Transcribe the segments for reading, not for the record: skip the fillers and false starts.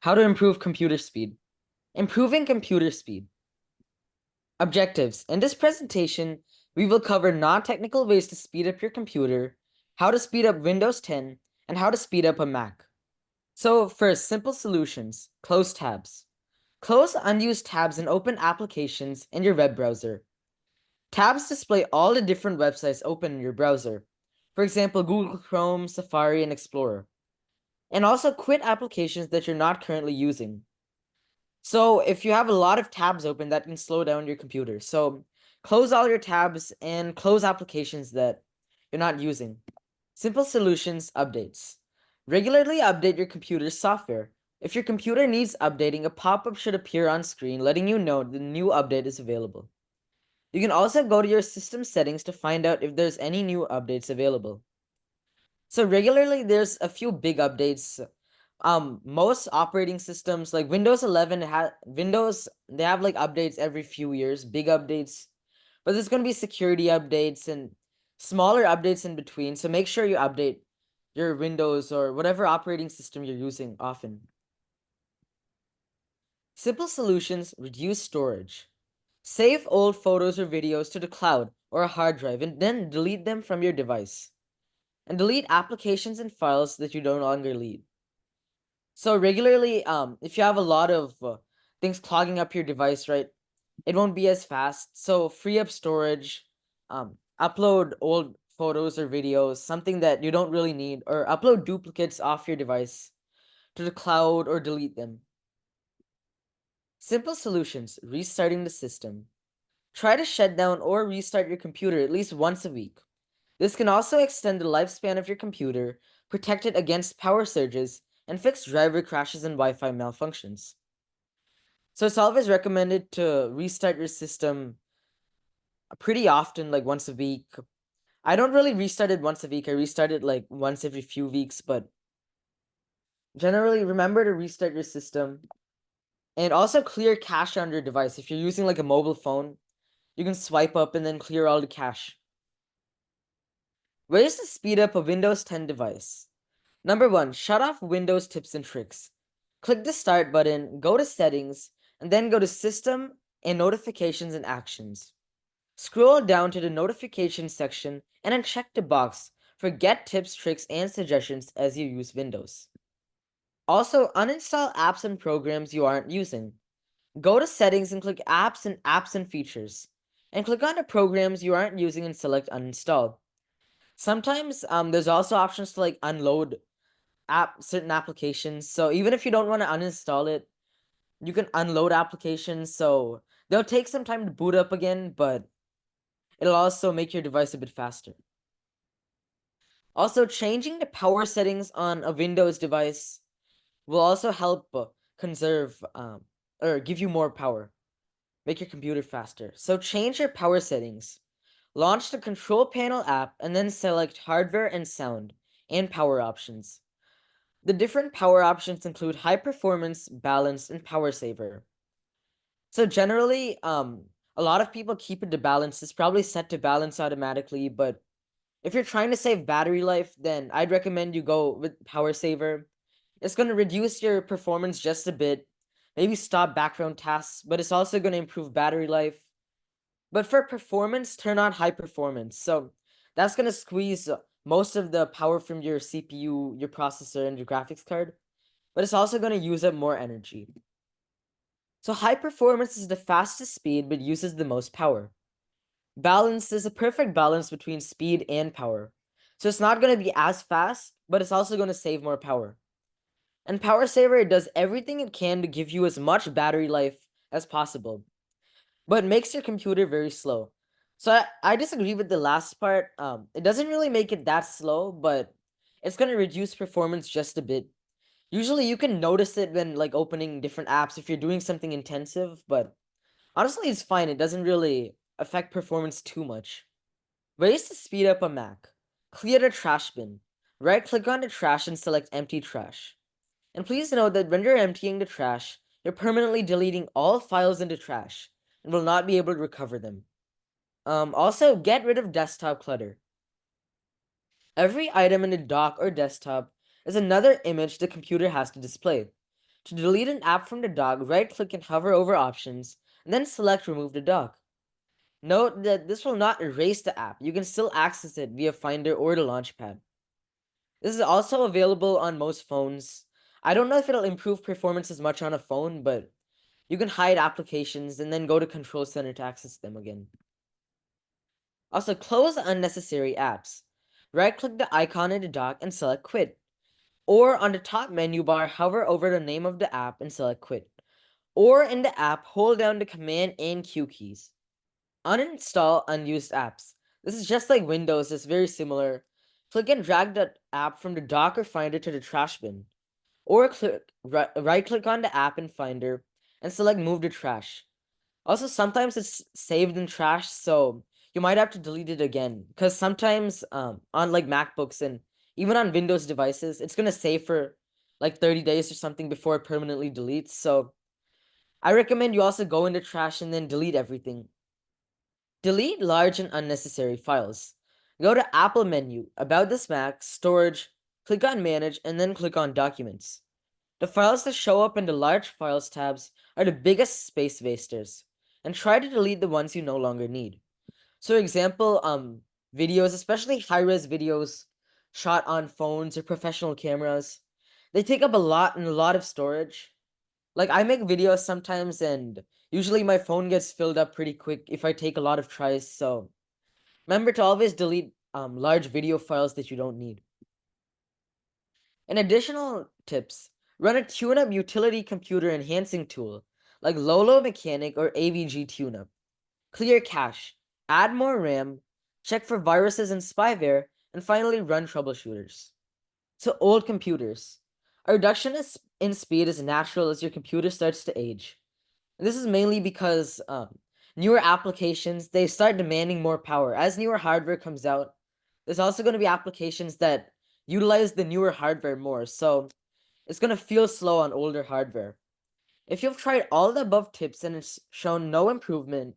How to improve computer speed. Improving computer speed. Objectives. In this presentation, we will cover non-technical ways to speed up your computer, how to speed up Windows 10, and how to speed up a Mac. So first, simple solutions. Close tabs. Close unused tabs and open applications in your web browser. Tabs display all the different websites open in your browser. For example, Google Chrome, Safari, and Explorer. And also quit applications that you're not currently using. So if you have a lot of tabs open, that can slow down your computer. So close all your tabs and close applications that you're not using. Simple solutions, updates. Regularly update your computer's software. If your computer needs updating, a pop-up should appear on screen letting you know the new update is available. You can also go to your system settings to find out if there's any new updates available. So regularly there's a few big updates. Most operating systems like Windows 11 they have like updates every few years, big updates. But there's going to be security updates and smaller updates in between. So make sure you update your Windows or whatever operating system you're using often. Simple solutions reduce storage. Save old photos or videos to the cloud or a hard drive and then delete them from your device. And delete applications and files that you no longer need. So regularly, if you have a lot of things clogging up your device, right, it won't be as fast. So free up storage, upload old photos or videos, something that you don't really need, or upload duplicates off your device to the cloud or delete them. Simple solutions, restarting the system. Try to shut down or restart your computer at least once a week. This can also extend the lifespan of your computer, protect it against power surges, and fix driver crashes and Wi-Fi malfunctions. So it's always recommended to restart your system pretty often, like once a week. I don't really restart it once a week. I restart it like once every few weeks, but generally remember to restart your system. And also clear cache on your device. If you're using like a mobile phone, you can swipe up and then clear all the cache. Ways to speed up a Windows 10 device. Number 1, shut off Windows tips and tricks. Click the Start button, go to Settings, and then go to System and Notifications and Actions. Scroll down to the Notifications section and then check the box for Get Tips, Tricks, and Suggestions as you use Windows. Also, uninstall apps and programs you aren't using. Go to Settings and click Apps and Features. And click on the programs you aren't using and select Uninstall. Sometimes there's also options to like unload certain applications. So even if you don't want to uninstall it, you can unload applications. So they'll take some time to boot up again, but it'll also make your device a bit faster. Also, changing the power settings on a Windows device will also help conserve or give you more power, make your computer faster. So change your power settings. Launch the Control Panel app and then select Hardware and Sound and Power options. The different power options include High Performance, Balanced, and Power Saver. So generally, a lot of people keep it to balance. It's probably set to balance automatically, but if you're trying to save battery life, then I'd recommend you go with Power Saver. It's going to reduce your performance just a bit, maybe stop background tasks, but it's also going to improve battery life. But for performance, turn on High Performance. So that's going to squeeze most of the power from your CPU, your processor, and your graphics card, but it's also going to use up more energy. So high performance is the fastest speed but uses the most power. Balance is a perfect balance between speed and power. So it's not going to be as fast, but it's also going to save more power. And Power Saver, it does everything it can to give you as much battery life as possible, but makes your computer very slow. So I disagree with the last part. It doesn't really make it that slow, but it's going to reduce performance just a bit. Usually you can notice it when like opening different apps if you're doing something intensive, but honestly it's fine. It doesn't really affect performance too much. Ways to speed up a Mac. Clear the trash bin. Right click on the trash and select empty trash. And please note that when you're emptying the trash, you're permanently deleting all files into trash and will not be able to recover them. Also, get rid of desktop clutter. Every item in the dock or desktop is another image the computer has to display. To delete an app from the dock, right-click and hover over Options, and then select Remove the dock. Note that this will not erase the app. You can still access it via Finder or the Launchpad. This is also available on most phones. I don't know if it'll improve performance as much on a phone, but you can hide applications and then go to Control Center to access them again. Also, close unnecessary apps. Right-click the icon in the dock and select Quit. Or on the top menu bar, hover over the name of the app and select Quit. Or in the app, hold down the Command and Q keys. Uninstall unused apps. This is just like Windows, it's very similar. Click and drag the app from the dock or Finder to the trash bin. Or right-click on the app in Finder and select Move to Trash. Also, sometimes it's saved in trash, so you might have to delete it again. Because sometimes on like MacBooks and even on Windows devices, it's gonna save for like 30 days or something before it permanently deletes. So I recommend you also go into trash and then delete everything. Delete large and unnecessary files. Go to Apple menu, About this Mac, Storage, click on Manage, and then click on Documents. The files that show up in the Large Files tabs are the biggest space wasters, and try to delete the ones you no longer need. So, example, videos, especially high-res videos shot on phones or professional cameras, they take up a lot and a lot of storage. Like I make videos sometimes, and usually my phone gets filled up pretty quick if I take a lot of tries. So remember to always delete large video files that you don't need. And additional tips, run a tune-up utility computer enhancing tool like Lolo Mechanic or AVG TuneUp. Clear cache, add more RAM, check for viruses and spyware, and finally run troubleshooters. So old computers. A reduction in speed is natural as your computer starts to age. And this is mainly because newer applications, they start demanding more power. As newer hardware comes out, there's also going to be applications that utilize the newer hardware more. So it's going to feel slow on older hardware. If you've tried all the above tips and it's shown no improvement,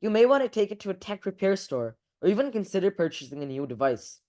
you may want to take it to a tech repair store or even consider purchasing a new device.